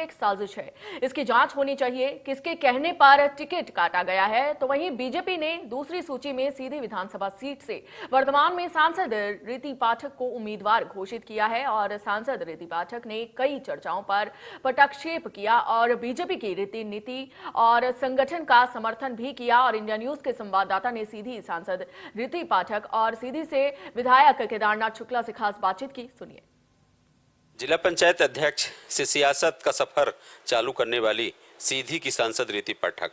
एक साजिश है। इसकी जांच होनी चाहिए। किसके कहने पर टिकट काटा गया है? तो वहीं बीजेपी ने दूसरी सूची में सीधी विधानसभा सीट से वर्तमान में सांसद रीति पाठक को उम्मीदवार घोषित किया है और सांसद रीति पाठक ने कई चर्चाओं पर पटाक्षेप किया और बीजेपी की रीति नीति और संगठन का समर्थन भी किया। और इंडिया न्यूज के संवाददाता ने सीधी सांसद रीति पाठक और सीधी से विधायक केदारनाथ शुक्ला से खास बातचीत की। सुनिए। जिला पंचायत अध्यक्ष से सियासत का सफर चालू करने वाली सीधी की सांसद रीति पाठक,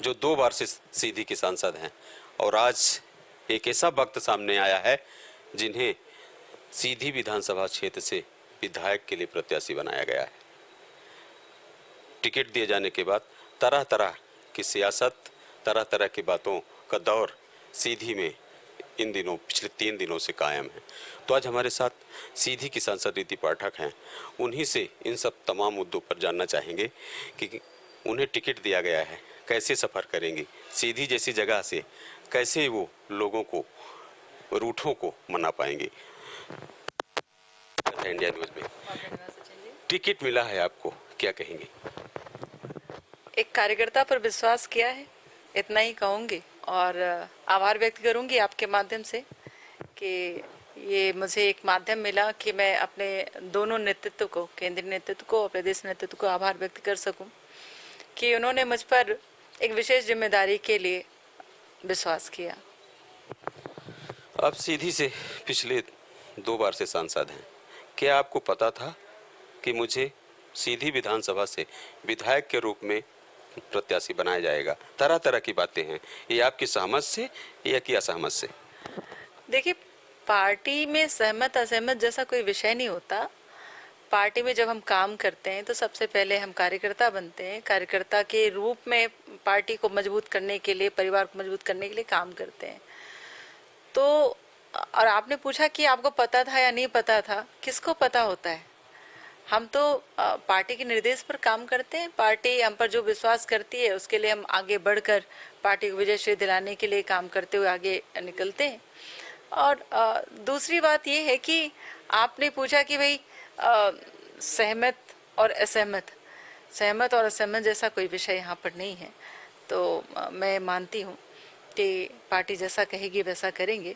जो 2 बार से सीधी की सांसद हैं, और आज एक ऐसा वक्त सामने आया है जिन्हें सीधी विधानसभा क्षेत्र से विधायक के लिए प्रत्याशी बनाया गया है। टिकट दिए जाने के बाद तरह तरह की सियासत, तरह तरह की बातों का दौर सीधी में इन दिनों, पिछले 3 दिनों से कायम है। तो आज हमारे साथ सीधी की सांसद रीति पाठक हैं। उन्हीं से इन सब तमाम मुद्दों पर जानना चाहेंगे कि उन्हें टिकट दिया गया है, कैसे सफ़र करेंगे, सीधी जैसी जगह से कैसे वो लोगों को, रूठों को मना पाएंगे। इंडिया न्यूज़ में टिकट मिला है आपको, क्या कहेंगे? एक कार्यकर्ता पर विश्वास किया है, इतना ही कहूँगी और आभार व्यक्त करूँगी आपके माध्यम से कि ये मुझे एक माध्यम मिला कि मैं अपने दोनों नेतृत्व को, केंद्रीय नेतृत्व को और प्रदेश नेतृत्व को आभार व्यक्त कर सकूं कि उन्होंने मुझ पर एक विशेष जिम्मेदारी के लिए विश्वास किया। आप सीधी से पिछले 2 बार से सांसद हैं। क्या आपको पता था कि मुझे सीधी विधानसभा से विधायक के रूप में प्रत्याशी बनाया जाएगा? तरह तरह की बातें हैं, ये आपकी सहमत से या कि असहमत से? देखिए, पार्टी में सहमत असहमत जैसा कोई विषय नहीं होता। पार्टी में जब हम काम करते हैं तो सबसे पहले हम कार्यकर्ता बनते हैं। कार्यकर्ता के रूप में पार्टी को मजबूत करने के लिए, परिवार को मजबूत करने के लिए काम करते हैं। तो और आपने पूछा कि आपको पता था या नहीं पता था, किसको पता होता है? हम तो पार्टी के निर्देश पर काम करते हैं। पार्टी हम पर जो विश्वास करती है उसके लिए हम आगे बढ़कर पार्टी को विजयश्री दिलाने के लिए काम करते हुए आगे निकलते हैं। और दूसरी बात ये है कि आपने पूछा कि भाई सहमत और असहमत, सहमत और असहमत जैसा कोई विषय यहाँ पर नहीं है। तो मैं मानती हूँ कि पार्टी जैसा कहेगी वैसा करेंगे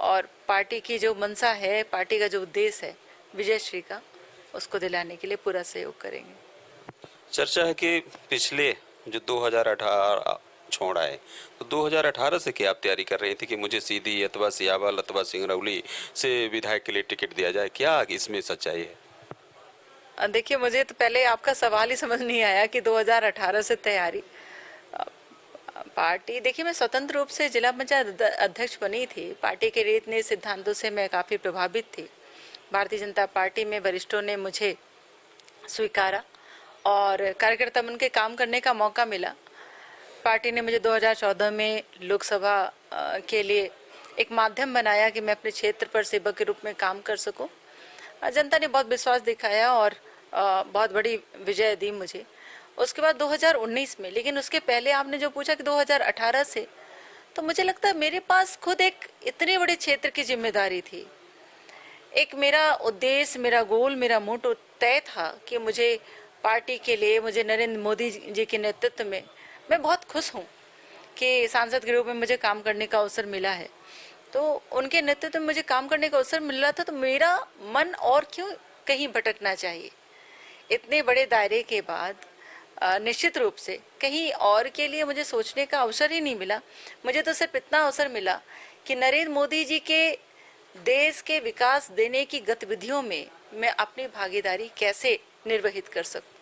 और पार्टी की जो मंशा है, पार्टी का जो उद्देश्य है विजयश्री का, उसको दिलाने के लिए पूरा सहयोग करेंगे। चर्चा है कि पिछले जो 2018 छोड़ आए, तो 2018 से क्या आप तैयारी कर रही थी कि मुझे सीधी अथवा सियावल अथवा सिंगरौली से विधायक के लिए टिकट दिया जाए? क्या इसमें सच्चाई है? देखिए, मुझे तो पहले आपका सवाल ही समझ नहीं आया कि 2018 से तैयारी। पार्टी, देखिए, मैं स्वतंत्र रूप से जिला पंचायत अध्यक्ष बनी थी। पार्टी के रीत नीति सिद्धांतों से मैं काफ़ी प्रभावित थी। भारतीय जनता पार्टी में वरिष्ठों ने मुझे स्वीकारा और कार्यकर्ता बन के काम करने का मौका मिला। पार्टी ने मुझे 2014 में लोकसभा के लिए एक माध्यम बनाया कि मैं अपने क्षेत्र पर सेवक के रूप में काम कर सकूं। जनता ने बहुत विश्वास दिखाया और बहुत बड़ी विजय दी मुझे। उसके बाद 2019 में, लेकिन उसके पहले आपने जो पूछा कि 2018 से, तो मुझे लगता है मेरे पास खुद एक इतने बड़े क्षेत्र की जिम्मेदारी थी। एक मेरा उद्देश्य, मेरा गोल, मेरा मोटो तय था कि मुझे पार्टी के लिए, मुझे नरेंद्र मोदी जी के नेतृत्व में, मैं बहुत खुश हूँ कि सांसद के रूप में मुझे काम करने का अवसर मिला है। तो उनके नेतृत्व में मुझे काम करने का अवसर मिल रहा था, तो मेरा मन और क्यों कहीं भटकना चाहिए। इतने बड़े दायरे के बाद निश्चित रूप से कहीं और के लिए मुझे सोचने का अवसर ही नहीं मिला। मुझे तो सिर्फ इतना अवसर मिला कि नरेंद्र मोदी जी के देश के विकास देने की गतिविधियों में मैं अपनी भागीदारी कैसे निर्वहित कर सकूं,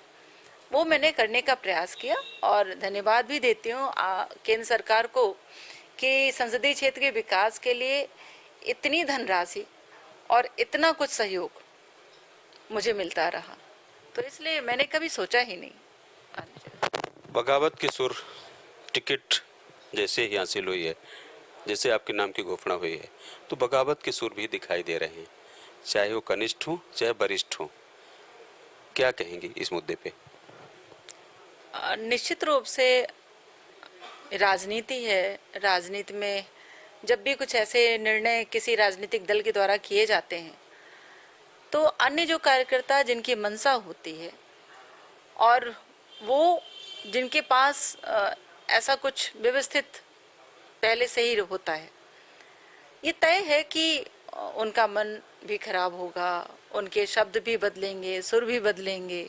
वो मैंने करने का प्रयास किया। और धन्यवाद भी देती हूँ केंद्र सरकार को कि संसदीय क्षेत्र के विकास के लिए इतनी धनराशि और इतना कुछ सहयोग मुझे मिलता रहा। तो इसलिए मैंने कभी सोचा ही नहीं। बगावत की सुर टिकट जैसे ही हासिल हुई है, जैसे आपके नाम की घोषणा हुई है, तो बगावत के सुर भी दिखाई दे रहे हैं, चाहे वो कनिष्ठ हो चाहे वरिष्ठ हो। क्या कहेंगी इस मुद्दे पे? निश्चित रूप से राजनीति है। राजनीति में जब भी कुछ ऐसे निर्णय किसी राजनीतिक दल के द्वारा किए जाते हैं, तो अन्य जो कार्यकर्ता जिनकी मंशा होती है और वो जिनके पास ऐसा कुछ व्यवस्थित पहले से ही होता है, ये तय है कि उनका मन भी खराब होगा, उनके शब्द भी बदलेंगे, सुर भी बदलेंगे,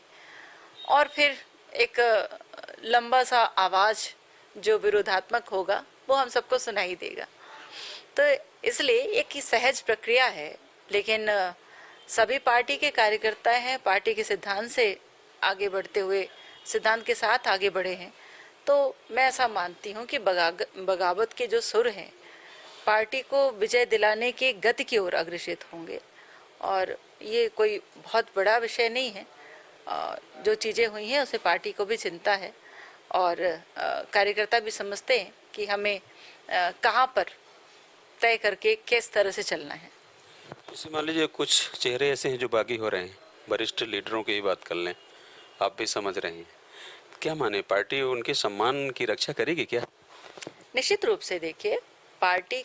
और फिर एक लंबा सा आवाज़ जो विरोधात्मक होगा वो हम सबको सुनाई देगा। तो इसलिए एक ही सहज प्रक्रिया है, लेकिन सभी पार्टी के कार्यकर्ता हैं, पार्टी के सिद्धांत से आगे बढ़ते हुए, सिद्धांत के साथ आगे बढ़े हैं। तो मैं ऐसा मानती हूँ कि बगावत के जो सुर हैं पार्टी को विजय दिलाने की गति की ओर अग्रसित होंगे, और ये कोई बहुत बड़ा विषय नहीं है। जो चीज़ें हुई हैं उसे पार्टी को भी चिंता है, और कार्यकर्ता भी समझते हैं कि हमें कहाँ पर तय करके किस तरह से चलना है। जैसे मान लीजिए कुछ चेहरे ऐसे हैं जो बागी हो रहे हैं, वरिष्ठ लीडरों की ही बात कर लें, आप भी समझ रहे हैं, क्या माने पार्टी उनके सम्मान की रक्षा करेगी क्या? निश्चित रूप से देखिए, पार्टी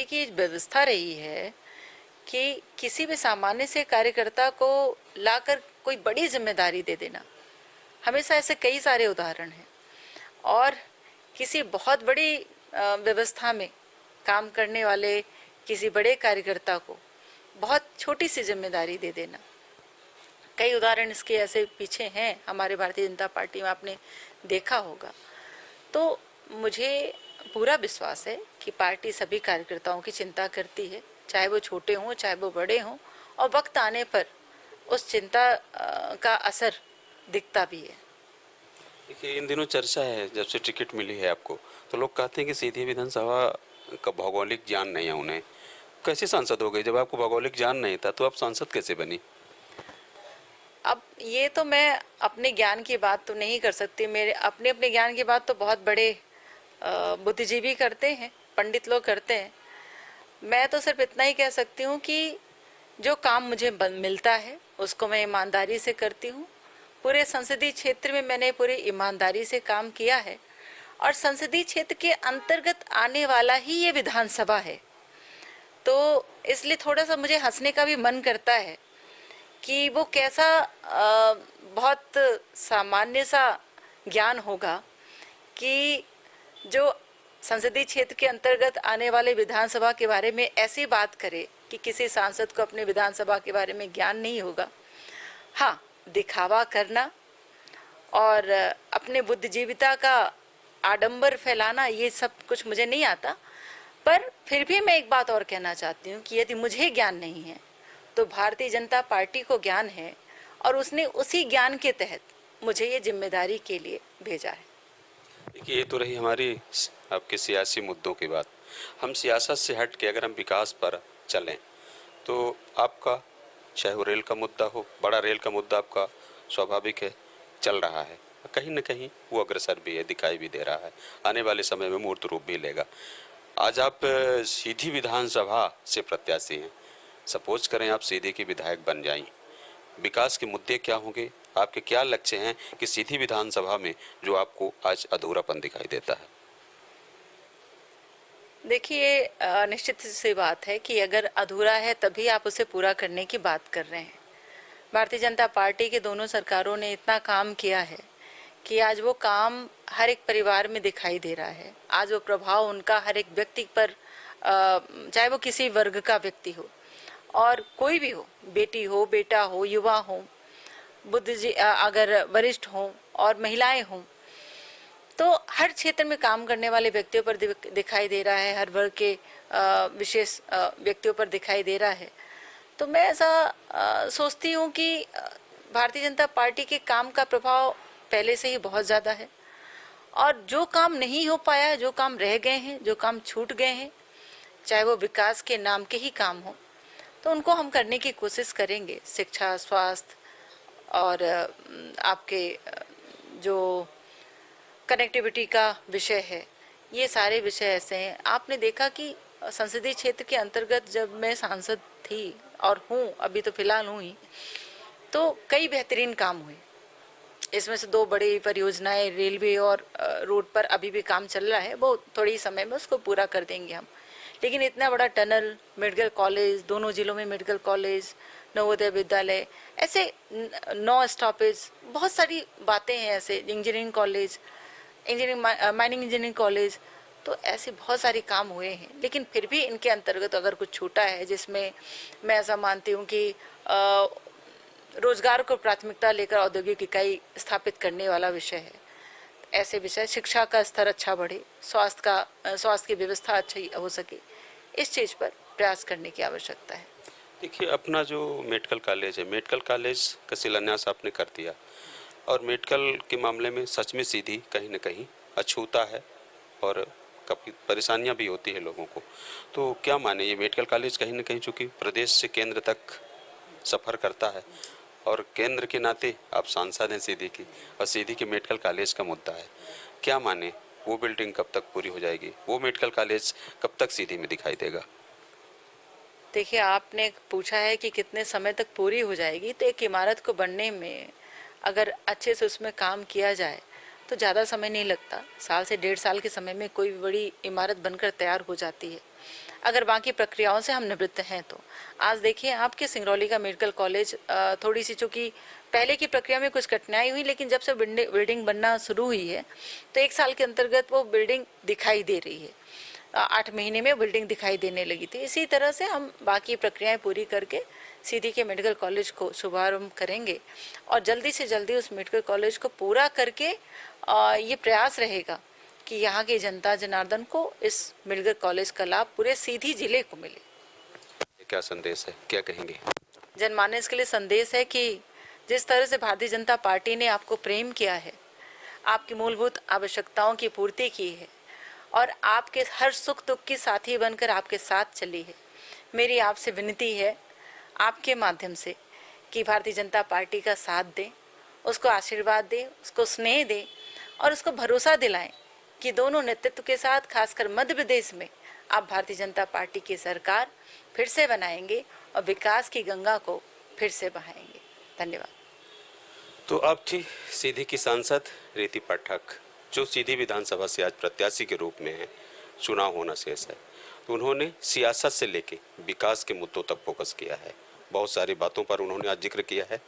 की व्यवस्था रही है कि किसी भी सामान्य से कार्यकर्ता को लाकर कोई बड़ी जिम्मेदारी दे देना, हमेशा ऐसे कई सारे उदाहरण हैं, और किसी बहुत बड़ी व्यवस्था में काम करने वाले किसी बड़े कार्यकर्ता को बहुत छोटी सी जिम्मेदारी दे देना, कई उदाहरण इसके ऐसे पीछे हैं हमारे भारतीय जनता पार्टी में, आपने देखा होगा। तो मुझे पूरा विश्वास है कि पार्टी सभी कार्यकर्ताओं की चिंता करती है, चाहे वो छोटे हों चाहे वो बड़े हों, और वक्त आने पर उस चिंता का असर दिखता भी है। देखिए इन दिनों चर्चा है, जब से टिकट मिली है आपको, तो लोग कहते हैं कि सीधी विधानसभा का भौगोलिक ज्ञान नहीं है उन्हें। कैसे सांसद हो गए? जब आपको भौगोलिक ज्ञान नहीं था तो आप सांसद कैसे बनी? अब ये तो मैं अपने ज्ञान की बात तो नहीं कर सकती, मेरे अपने ज्ञान की बात तो बहुत बड़े बुद्धिजीवी करते हैं, पंडित लोग करते हैं। मैं तो सिर्फ इतना ही कह सकती हूँ कि जो काम मुझे मिलता है उसको मैं ईमानदारी से करती हूँ। पूरे संसदीय क्षेत्र में मैंने पूरी ईमानदारी से काम किया है, और संसदीय क्षेत्र के अंतर्गत आने वाला ही ये विधानसभा है। तो इसलिए थोड़ा सा मुझे हंसने का भी मन करता है कि वो कैसा बहुत सामान्य सा ज्ञान होगा कि जो संसदीय क्षेत्र के अंतर्गत आने वाले विधानसभा के बारे में ऐसी बात करे कि किसी सांसद को अपने विधानसभा के बारे में ज्ञान नहीं होगा। हाँ, दिखावा करना और अपने बुद्धिजीविता का आडंबर फैलाना, ये सब कुछ मुझे नहीं आता। पर फिर भी मैं एक बात और कहना चाहती हूँ कि यदि मुझे ज्ञान नहीं है तो भारतीय जनता पार्टी को ज्ञान है, और उसने उसी ज्ञान के तहत मुझे ये जिम्मेदारी के लिए भेजा है। देखिए ये तो रही हमारी आपके सियासी मुद्दों की बात। हम सियासत से हट के अगर हम विकास पर चलें तो आपका, चाहे वो रेल का मुद्दा हो, बड़ा रेल का मुद्दा आपका स्वाभाविक है चल रहा है, कहीं न कहीं वो अग्रसर भी है, दिखाई भी दे रहा है, आने वाले समय में मूर्त रूप भी लेगा। आज आप सीधी विधानसभा से प्रत्याशी हैं, सपोज करें आप सीधी की विधायक बन जाएं, विकास के मुद्दे क्या होंगे, आपके क्या लक्ष्य हैं कि सीधी विधानसभा में जो आपको आज अधूरापन दिखाई देता है? देखिए, निश्चित सी बात है कि अगर अधूरा है तभी आप उसे पूरा करने की बात कर रहे हैं। भारतीय जनता पार्टी के दोनों सरकारों ने इतना काम किया है कि आज वो काम हर एक परिवार में दिखाई दे रहा है। आज वो प्रभाव उनका हर एक व्यक्ति पर, चाहे वो किसी वर्ग का व्यक्ति हो और कोई भी हो, बेटी हो, बेटा हो, युवा हो, अगर वरिष्ठ हो और महिलाएं हों, तो हर क्षेत्र में काम करने वाले व्यक्तियों पर दिखाई दे रहा है, हर वर्ग के विशेष व्यक्तियों पर दिखाई दे रहा है। तो मैं ऐसा सोचती हूँ कि भारतीय जनता पार्टी के काम का प्रभाव पहले से ही बहुत ज़्यादा है, और जो काम नहीं हो पाया, जो काम रह गए हैं, जो काम छूट गए हैं, चाहे वो विकास के नाम के ही काम हो, तो उनको हम करने की कोशिश करेंगे। शिक्षा, स्वास्थ्य और आपके जो कनेक्टिविटी का विषय है, ये सारे विषय ऐसे हैं। आपने देखा कि संसदीय क्षेत्र के अंतर्गत जब मैं सांसद थी और हूँ, अभी तो फिलहाल हूँ ही, तो कई बेहतरीन काम हुए। इसमें से 2 बड़ी परियोजनाएं रेलवे और रोड पर अभी भी काम चल रहा है, वो थोड़ी समय में उसको पूरा कर देंगे हम। लेकिन इतना बड़ा टनल, मेडिकल कॉलेज, दोनों जिलों में मेडिकल कॉलेज, नवोदय विद्यालय, ऐसे 9 स्टॉपेज, बहुत सारी बातें हैं ऐसे, engineering college, mining engineering college, तो ऐसे बहुत सारे काम हुए हैं। लेकिन फिर भी इनके अंतर्गत अगर कुछ छूटा है, जिसमें मैं ऐसा मानती हूँ कि रोजगार को प्राथमिकता लेकर औद्योगिक इकाई स्थापित करने वाला विषय है, ऐसे विषय, शिक्षा का स्तर अच्छा बढ़े, स्वास्थ्य की व्यवस्था अच्छी हो सके, इस चीज़ पर प्रयास करने की आवश्यकता है। देखिए, अपना जो मेडिकल कॉलेज है, मेडिकल कॉलेज का शिलान्यास आपने कर दिया, और मेडिकल के मामले में सच में सीधी कहीं न कहीं अछूता है और काफ़ी परेशानियां भी होती है लोगों को। तो क्या माने, ये मेडिकल कॉलेज कहीं न कहीं चूँकि प्रदेश से केंद्र तक सफ़र करता है, और केंद्र के नाते आप सांसद हैं सीधी की, और सीधी के मेडिकल कॉलेज का मुद्दा है, क्या माने वो बिल्डिंग कब तक पूरी हो जाएगी, वो मेडिकल कॉलेज कब तक सीधी में दिखाई देगा? देखिए, आपने पूछा है कि कितने समय तक पूरी हो जाएगी, तो एक इमारत को बनने में अगर अच्छे से उसमें काम किया जाए तो ज़्यादा समय नहीं लगता। 1 से 1.5 साल के समय में कोई भी बड़ी इमारत बनकर तैयार हो जाती है, अगर बाकी प्रक्रियाओं से हम निवृत्त हैं तो। आज देखिए, आपके सिंगरौली का मेडिकल कॉलेज थोड़ी सी, चूँकि पहले की प्रक्रिया में कुछ कठिनाई हुई, लेकिन जब से बिल्डिंग बनना शुरू हुई है तो 1 साल के अंतर्गत वो बिल्डिंग दिखाई दे रही है। 8 महीने में बिल्डिंग दिखाई देने लगी थी। इसी तरह से हम बाकी प्रक्रियाएं पूरी करके सीधी के मेडिकल कॉलेज को शुभारंभ करेंगे, और जल्दी से जल्दी उस मेडिकल कॉलेज को पूरा करके ये प्रयास रहेगा कि यहाँ की जनता जनार्दन को इस मेडिकल कॉलेज का लाभ पूरे सीधी जिले को मिले। क्या संदेश है, क्या कहेंगे? जनमानस के लिए संदेश है कि जिस तरह से भारतीय जनता पार्टी ने आपको प्रेम किया है, आपकी मूलभूत आवश्यकताओं की पूर्ति की है, और आपके हर सुख दुख की साथी बनकर आपके साथ चली है, मेरी आपसे विनती है आपके माध्यम से कि भारतीय जनता पार्टी का साथ दें, उसको आशीर्वाद दें, उसको स्नेह दें, और उसको भरोसा दिलाएं कि दोनों नेतृत्व के साथ, खासकर मध्य प्रदेश में, आप भारतीय जनता पार्टी की सरकार फिर से बनाएंगे और विकास की गंगा को फिर से बहाएंगे। धन्यवाद। तो अब थी सीधी की सांसद रीति पाठक, जो सीधी विधानसभा से आज प्रत्याशी के रूप में है, चुनाव होना शेष है। तो उन्होंने सियासत से लेके विकास के मुद्दों तक फोकस किया है। बहुत सारी बातों पर उन्होंने आज जिक्र किया है।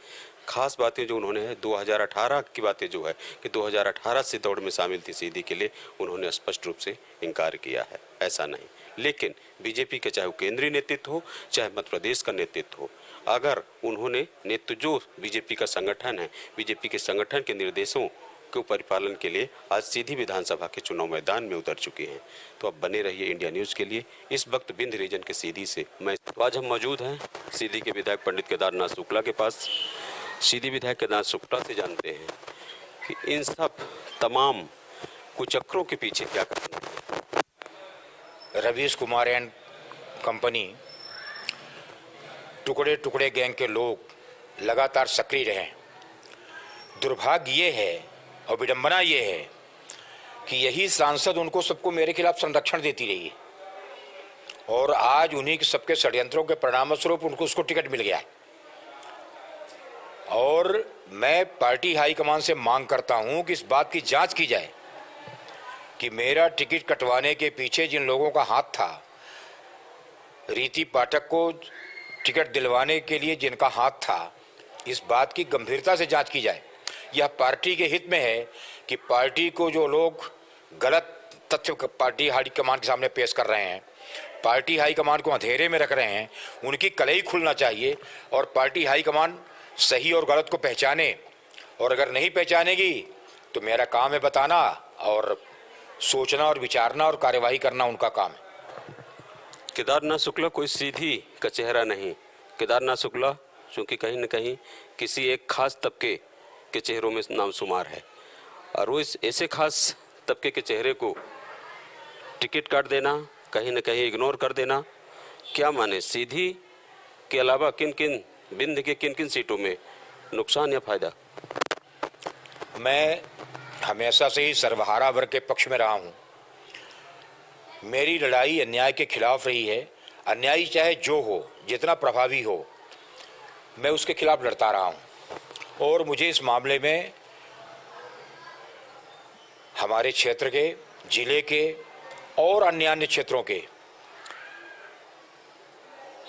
खास बातें जो उन्होंने है 2018 की बातें जो है कि 2018 से दौड़ में शामिल थी सीधी के लिए, उन्होंने स्पष्ट रूप से इनकार किया है, ऐसा नहीं। लेकिन बीजेपी के चाहे वो केंद्रीय नेतृत्व हो, चाहे मध्य प्रदेश का नेतृत्व हो, अगर उन्होंने नेतृत्व जो बीजेपी का संगठन है, बीजेपी के संगठन के निर्देशों के परिपालन के लिए आज सीधी विधानसभा के चुनाव मैदान में उतर चुके हैं। तो अब बने रहिए इंडिया न्यूज के लिए। इस वक्त बिंद रीजन के सीधी से आज हम मौजूद हैं सीधी के विधायक पंडित केदारनाथ शुक्ला के पास। सीधी विधायक केदारनाथ शुक्ला से जानते हैं कि इन सब तमाम कुचक्रों के पीछे क्या करना है। रवीश कुमार एंड कंपनी, टुकड़े टुकड़े गैंग के लोग लगातार सक्रिय रहे। दुर्भाग्य ये है और विडंबना ये है कि यही सांसद उनको सबको मेरे खिलाफ संरक्षण देती रही है, और आज उन्हीं के सबके षड्यंत्रों के परिणाम स्वरूप उनको उसको टिकट मिल गया है। और मैं पार्टी हाईकमान से मांग करता हूं कि इस बात की जांच की जाए कि मेरा टिकट कटवाने के पीछे जिन लोगों का हाथ था, रीति पाठक को टिकट दिलवाने के लिए जिनका हाथ था, इस बात की गंभीरता से जांच की जाए। यह पार्टी के हित में है कि पार्टी को जो लोग गलत तथ्य पार्टी हाईकमान के सामने पेश कर रहे हैं, पार्टी हाईकमान को अंधेरे में रख रहे हैं, उनकी कलई खुलना चाहिए और पार्टी हाईकमान सही और गलत को पहचाने। और अगर नहीं पहचानेगी तो मेरा काम है बताना, और सोचना और विचारना और कार्यवाही करना उनका काम है। केदारनाथ शुक्ला कोई सीधी का चेहरा नहीं। केदारनाथ शुक्ला चूँकि कहीं न कहीं किसी एक खास तबके के चेहरों में नामशुमार है, और वो इस ऐसे खास तबके के चेहरे को टिकट काट देना, कहीं न कहीं इग्नोर कर देना, क्या माने सीधी के अलावा किन किन बिंद के किन किन सीटों में नुकसान या फायदा? मैं हमेशा से ही सर्वहारा वर्ग के पक्ष में रहा हूँ। मेरी लड़ाई अन्याय के खिलाफ रही है। अन्याय चाहे जो हो, जितना प्रभावी हो, मैं उसके खिलाफ लड़ता रहा हूँ। और मुझे इस मामले में हमारे क्षेत्र के, जिले के और अन्य क्षेत्रों के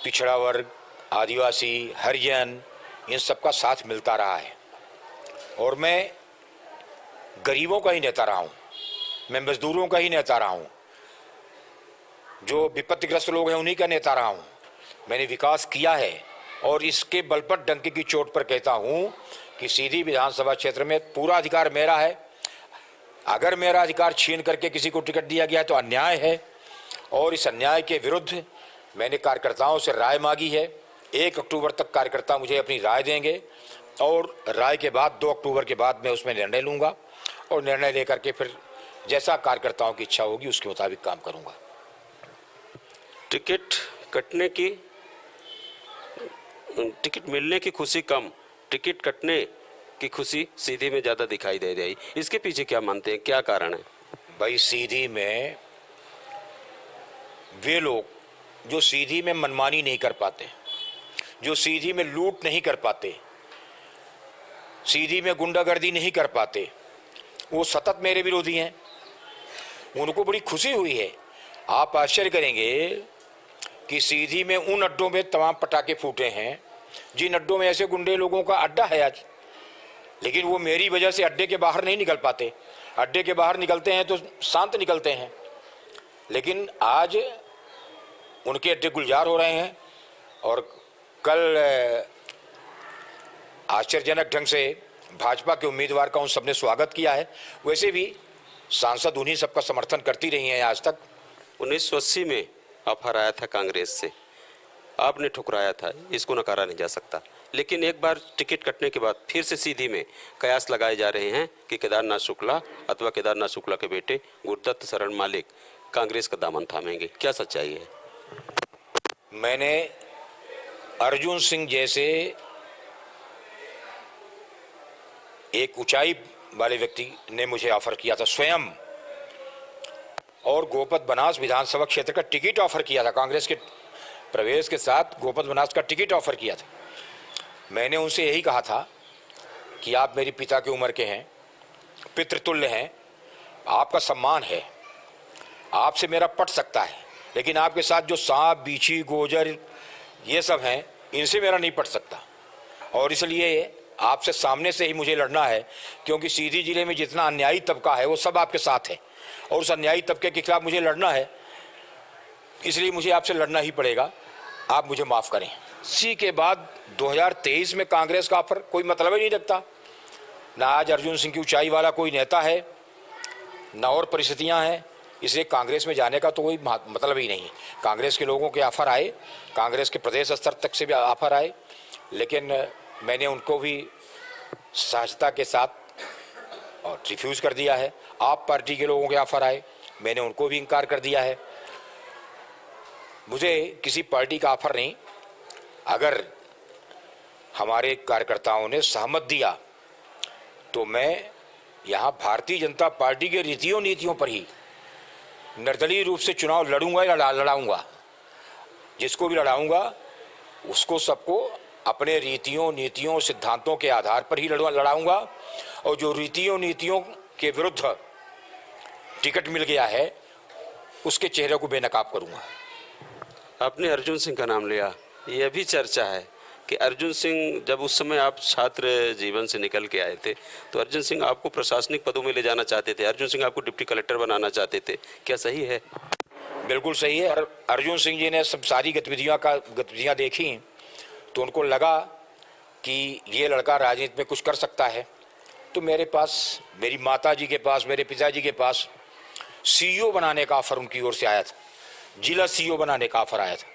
पिछड़ा वर्ग, आदिवासी, हरिजन, इन सबका साथ मिलता रहा है और मैं गरीबों का ही नेता रहा हूँ, मैं मजदूरों का ही नेता रहा हूँ, जो विपत्तिग्रस्त लोग हैं उन्हीं का नेता रहा हूँ। मैंने विकास किया है और इसके बल पर डंके की चोट पर कहता हूँ कि सीधी विधानसभा क्षेत्र में पूरा अधिकार मेरा है। अगर मेरा अधिकार छीन करके किसी को टिकट दिया गया है तो अन्याय है और इस अन्याय के विरुद्ध मैंने कार्यकर्ताओं से राय मांगी है। 1 अक्टूबर तक कार्यकर्ता मुझे अपनी राय देंगे और राय के बाद 2 अक्टूबर के बाद मैं उसमें निर्णय लूँगा और निर्णय लेकर के फिर जैसा कार्यकर्ताओं की इच्छा होगी उसके मुताबिक काम करूँगा। टिकट मिलने की खुशी कम, टिकट कटने की खुशी सीधी में ज़्यादा दिखाई दे रही, इसके पीछे क्या मानते हैं, क्या कारण है? भाई सीधी में वे लोग जो सीधी में मनमानी नहीं कर पाते, जो सीधी में लूट नहीं कर पाते, सीधी में गुंडागर्दी नहीं कर पाते, वो सतत मेरे विरोधी हैं। उनको बड़ी खुशी हुई है। आप आश्चर्य करेंगे कि सीधी में उन अड्डों में तमाम पटाखे फूटे हैं जिन अड्डों में ऐसे गुंडे लोगों का अड्डा है आज, लेकिन वो मेरी वजह से अड्डे के बाहर नहीं निकल पाते। अड्डे के बाहर निकलते हैं तो शांत निकलते हैं, लेकिन आज उनके अड्डे गुलजार हो रहे हैं। और कल आश्चर्यजनक ढंग से भाजपा के उम्मीदवार का उन सबने स्वागत किया है। वैसे भी सांसद उन्हीं सबका समर्थन करती रही हैं आज तक। 1980 में ऑफर आया था कांग्रेस से, आपने ठुकराया था, इसको नकारा नहीं जा सकता। लेकिन एक बार टिकट कटने के बाद फिर से सीधी में कयास लगाए जा रहे हैं कि केदारनाथ शुक्ला अथवा केदारनाथ शुक्ला के बेटे गुरुदत्त शरण मालिक कांग्रेस का दामन थामेंगे, क्या सच्चाई है? मैंने अर्जुन सिंह जैसे एक ऊंचाई वाले व्यक्ति ने मुझे ऑफर किया था स्वयं, और गोपत बनास विधानसभा क्षेत्र का टिकट ऑफर किया था। कांग्रेस के प्रवेश के साथ गोपत बनास का टिकट ऑफर किया था। मैंने उनसे यही कहा था कि आप मेरे पिता की उम्र के हैं, पितृतुल्य हैं, आपका सम्मान है, आपसे मेरा पट सकता है, लेकिन आपके साथ जो सांप, बीछी, गोजर ये सब हैं, इनसे मेरा नहीं पट सकता। और इसलिए आपसे सामने से ही मुझे लड़ना है, क्योंकि सीधी जिले में जितना अन्यायी तबका है वो सब आपके साथ है और उस अन्यायी तबके के खिलाफ मुझे लड़ना है, इसलिए मुझे आपसे लड़ना ही पड़ेगा। आप मुझे माफ़ करें। इसी के बाद 2023 में कांग्रेस का ऑफर कोई मतलब ही नहीं रखता। ना आज अर्जुन सिंह की ऊंचाई वाला कोई नेता है, ना और परिस्थितियां हैं, इसलिए कांग्रेस में जाने का तो कोई मतलब ही नहीं। कांग्रेस के लोगों के ऑफर आए, कांग्रेस के प्रदेश स्तर तक से भी ऑफर आए, लेकिन मैंने उनको भी सहजता के साथ और रिफ्यूज़ कर दिया है। आप पार्टी के लोगों के ऑफर आए, मैंने उनको भी इनकार कर दिया है। मुझे किसी पार्टी का ऑफर नहीं, अगर हमारे कार्यकर्ताओं ने सहमत दिया तो मैं यहाँ भारतीय जनता पार्टी के रीतियों नीतियों पर ही निर्दलीय रूप से चुनाव लड़ूंगा या लड़ाऊंगा। जिसको भी लड़ाऊंगा उसको सबको अपने रीतियों नीतियों सिद्धांतों के आधार पर ही लड़ाऊंगा, और जो रीतियों नीतियों के विरुद्ध टिकट मिल गया है उसके चेहरे को बेनकाब करूंगा। आपने अर्जुन सिंह का नाम लिया, यह भी चर्चा है कि अर्जुन सिंह, जब उस समय आप छात्र जीवन से निकल के आए थे तो अर्जुन सिंह आपको प्रशासनिक पदों में ले जाना चाहते थे, अर्जुन सिंह आपको डिप्टी कलेक्टर बनाना चाहते थे, क्या सही है? बिल्कुल सही है। अर्जुन सिंह जी ने सब सारी गतिविधियां देखी तो उनको लगा कि ये लड़का राजनीति में कुछ कर सकता है, तो मेरे पास, मेरी माता जी के पास, मेरे पिताजी के पास सीईओ बनाने का ऑफर उनकी ओर से आया था, जिला सीईओ बनाने का ऑफर आया था।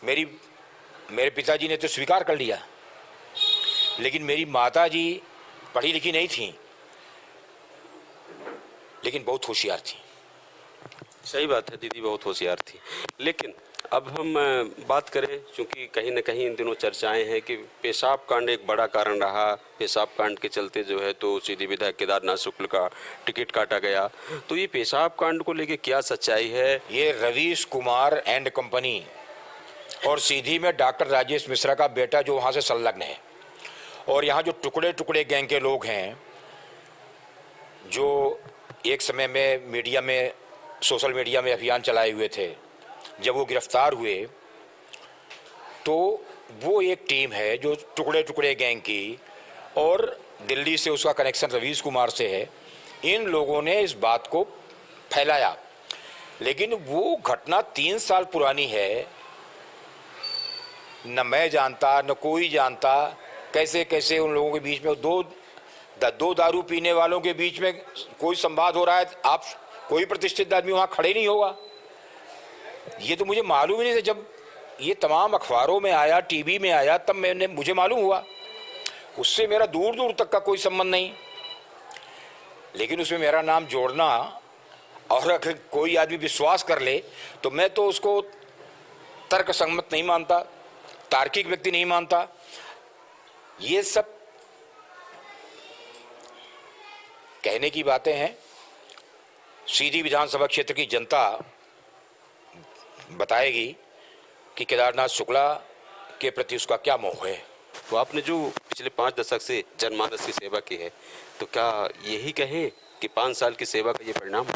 मेरे पिताजी ने तो स्वीकार कर लिया, लेकिन मेरी माता जी पढ़ी लिखी नहीं थी, लेकिन बहुत होशियार थी। सही बात है, दीदी बहुत होशियार थी। लेकिन अब हम बात करें, क्योंकि कहीं न कहीं इन दिनों चर्चाएं हैं कि पेशाब कांड एक बड़ा कारण रहा, पेशाब कांड के चलते जो है तो सीधी विधायक केदारनाथ शुक्ल का टिकट काटा गया, तो ये पेशाब कांड को लेके क्या सच्चाई है? ये रवीश कुमार एंड कंपनी और सीधी में डॉक्टर राजेश मिश्रा का बेटा जो वहाँ से संलग्न है, और यहाँ जो टुकड़े टुकड़े गैंग के लोग हैं जो एक समय में मीडिया में, सोशल मीडिया में अभियान चलाए हुए थे, जब वो गिरफ्तार हुए तो वो एक टीम है जो टुकड़े टुकड़े गैंग की, और दिल्ली से उसका कनेक्शन रवीश कुमार से है, इन लोगों ने इस बात को फैलाया। लेकिन वो घटना 3 साल पुरानी है, न मैं जानता न कोई जानता कैसे कैसे उन लोगों के बीच में दो दारू पीने वालों के बीच में कोई संवाद हो रहा है। आप कोई प्रतिष्ठित आदमी वहां खड़े नहीं होगा, ये तो मुझे मालूम ही नहीं था। जब ये तमाम अखबारों में आया, टीवी में आया, तब मुझे मालूम हुआ। उससे मेरा दूर दूर तक का कोई संबंध नहीं, लेकिन उसमें मेरा नाम जोड़ना, और अगर कोई आदमी विश्वास कर ले तो मैं तो उसको तर्क संगत नहीं मानता, तार्किक व्यक्ति नहीं मानता। ये सब कहने की बातें हैं। सीधी विधानसभा क्षेत्र की जनता बताएगी कि केदारनाथ शुक्ला के प्रति उसका क्या मोह है। तो आपने जो पिछले 5 दशक से जनमानस की सेवा की है, तो क्या यही कहें कि 5 साल की सेवा का ये परिणाम?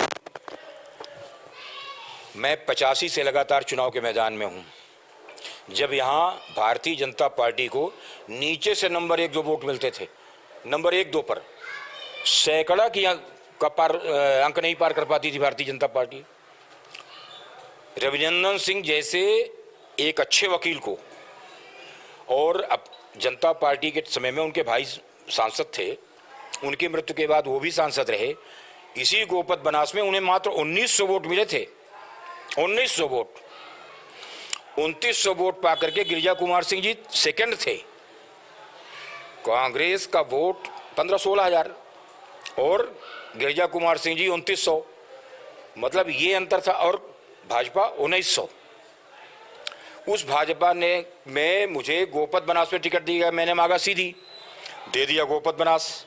मैं 85 से लगातार चुनाव के मैदान में हूं। जब यहाँ भारतीय जनता पार्टी को नीचे से नंबर 1 जो वोट मिलते थे, नंबर 1-2 पर सैकड़ा की अंक नहीं पार कर पाती थी भारतीय जनता पार्टी। रविनंदन सिंह जैसे एक अच्छे वकील को, और अब जनता पार्टी के समय में उनके भाई सांसद थे, उनकी मृत्यु के बाद वो भी सांसद रहे, इसी गोपत बनास में उन्हें मात्र 1900 वोट मिले थे। 1900 वोट, 2900 वोट पाकर के गिरिजा कुमार सिंह जी सेकंड थे। कांग्रेस का वोट 15-16 हजार और गिरिजा कुमार सिंह जी 2900, मतलब ये अंतर था। और भाजपा 1900। उस भाजपा ने में मुझे गोपत बनास में टिकट दिया, मैंने मांगा सीधी, दे दिया गोपत बनास।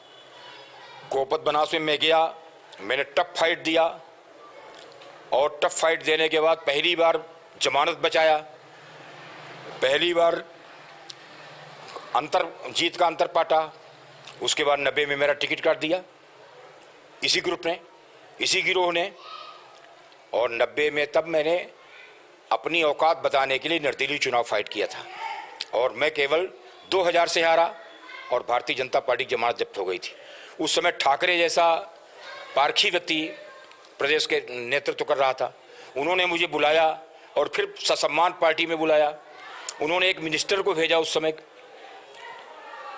गोपत बनास में मैं गया, मैंने टफ फाइट दिया, और टफ फाइट देने के बाद पहली बार जमानत बचाया, पहली बार जीत का अंतर पाटा। उसके बाद 90 में मेरा टिकट काट दिया इसी ग्रुप ने, इसी गिरोह ने। और 90 में तब मैंने अपनी औकात बताने के लिए निर्दलीय चुनाव फाइट किया था, और मैं केवल 2000 से हारा, और भारतीय जनता पार्टी की जमानत जब्त हो गई थी। उस समय ठाकरे जैसा पारखी व्यक्ति प्रदेश के नेतृत्व कर रहा था, उन्होंने मुझे बुलाया और फिर ससम्मान पार्टी में बुलाया। उन्होंने एक मिनिस्टर को भेजा उस समय,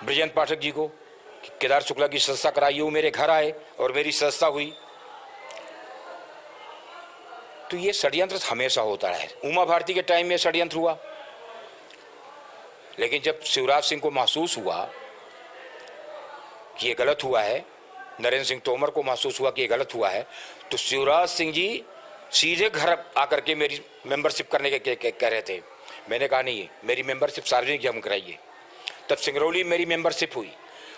बृजेंद्र पाठक जी को, केदार शुक्ला की सदस्यता कराइए। वो मेरे घर आए और मेरी सदस्यता हुई। तो ये षड्यंत्र हमेशा होता है। उमा भारती के टाइम में षड्यंत्र हुआ, लेकिन जब शिवराज सिंह को महसूस हुआ कि ये गलत हुआ है, नरेंद्र सिंह तोमर को महसूस हुआ कि ये गलत हुआ है, तो शिवराज सिंह जी सीधे घर आकर के मेरी मेंबरशिप करने के कह रहे थे। मैंने कहा नहीं, मेरी मेंबरशिप सार्वजनिक जमा कराइए। तब सिंगरौली मेरी मेंबरशिप हुई,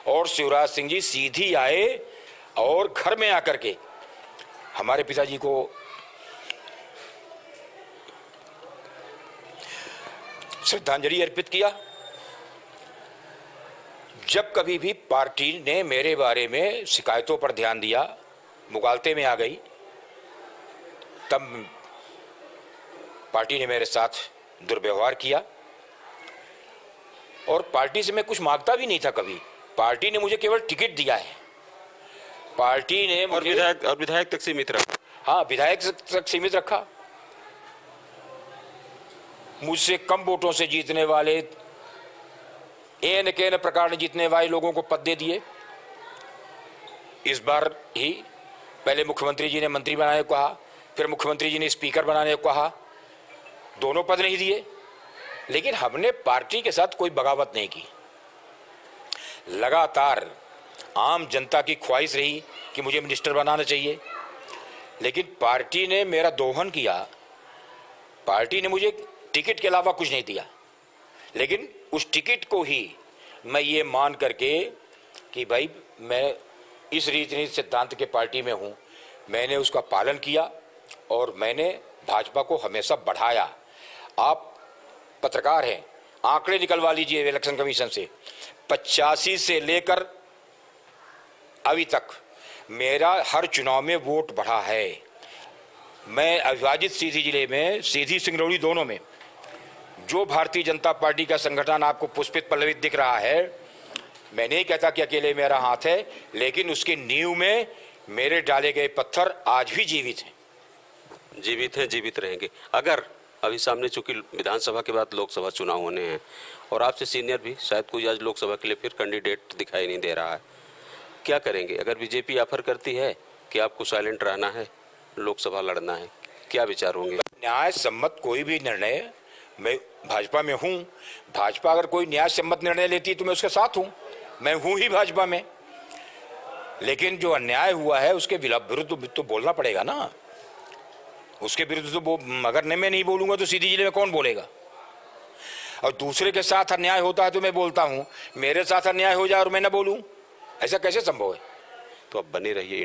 और शिवराज सिंह जी सीधी आए और घर में आकर के हमारे पिताजी को श्रद्धांजलि अर्पित किया। जब कभी भी पार्टी ने मेरे बारे में शिकायतों पर ध्यान दिया, मुगालते में आ गई, तब पार्टी ने मेरे साथ दुर्व्यवहार किया। और पार्टी से मैं कुछ मांगता भी नहीं था कभी, पार्टी ने मुझे केवल टिकट दिया है। पार्टी ने मुझे विधायक तक सीमित रखा। हाँ, विधायक तक सीमित रखा। मुझसे कम वोटों से जीतने वाले, एन के प्रकार ने जीतने वाले लोगों को पद दे दिए। इस बार ही पहले मुख्यमंत्री जी ने मंत्री बनाने को कहा, फिर मुख्यमंत्री जी ने स्पीकर बनाने को कहा, दोनों पद नहीं दिए। लेकिन हमने पार्टी के साथ कोई बगावत नहीं की। लगातार आम जनता की ख्वाहिश रही कि मुझे मिनिस्टर बनाना चाहिए, लेकिन पार्टी ने मेरा दोहन किया। पार्टी ने मुझे टिकट के अलावा कुछ नहीं दिया, लेकिन उस टिकट को ही मैं ये मान करके कि भाई मैं इस रीति नीति सिद्धांत के पार्टी में हूँ, मैंने उसका पालन किया और मैंने भाजपा को हमेशा बढ़ाया। आप पत्रकार हैं, आंकड़े निकलवा लीजिए इलेक्शन कमीशन से। 85 से लेकर अभी तक मेरा हर चुनाव में वोट बढ़ा है। मैं अविभाजित सीधी जिले में सीधी सिंगरौली दोनों में जो भारतीय जनता पार्टी का संगठन आपको पुष्पित पल्लवित दिख रहा है, मैं नहीं कहता कि अकेले मेरा हाथ है, लेकिन उसकी नींव में मेरे डाले गए पत्थर आज भी जीवित हैं। जीवित रहेंगे। अगर अभी सामने चूंकि विधानसभा के बाद लोकसभा चुनाव होने हैं और आपसे सीनियर भी शायद कोई आज लोकसभा के लिए फिर कैंडिडेट दिखाई नहीं दे रहा है, क्या करेंगे? अगर बीजेपी ऑफर करती है कि आपको साइलेंट रहना है, लोकसभा लड़ना है, क्या विचार होंगे? न्याय सम्मत कोई भी निर्णय, मैं भाजपा में हूं, भाजपा अगर कोई न्याय सम्मत निर्णय लेती है तो मैं उसके साथ हूं, मैं हूं ही भाजपा में। लेकिन जो अन्याय हुआ है उसके विरुद्ध तो बोलना पड़ेगा ना। उसके विरुद्ध तो अगर मैं नहीं बोलूंगा तो सीधी जिले में कौन बोलेगा? और दूसरे के साथ अन्याय होता है तो मैं बोलता हूं, मेरे साथ अन्याय हो जाए और मैं ना बोलूं, ऐसा कैसे संभव है? तो अब बने रहिए।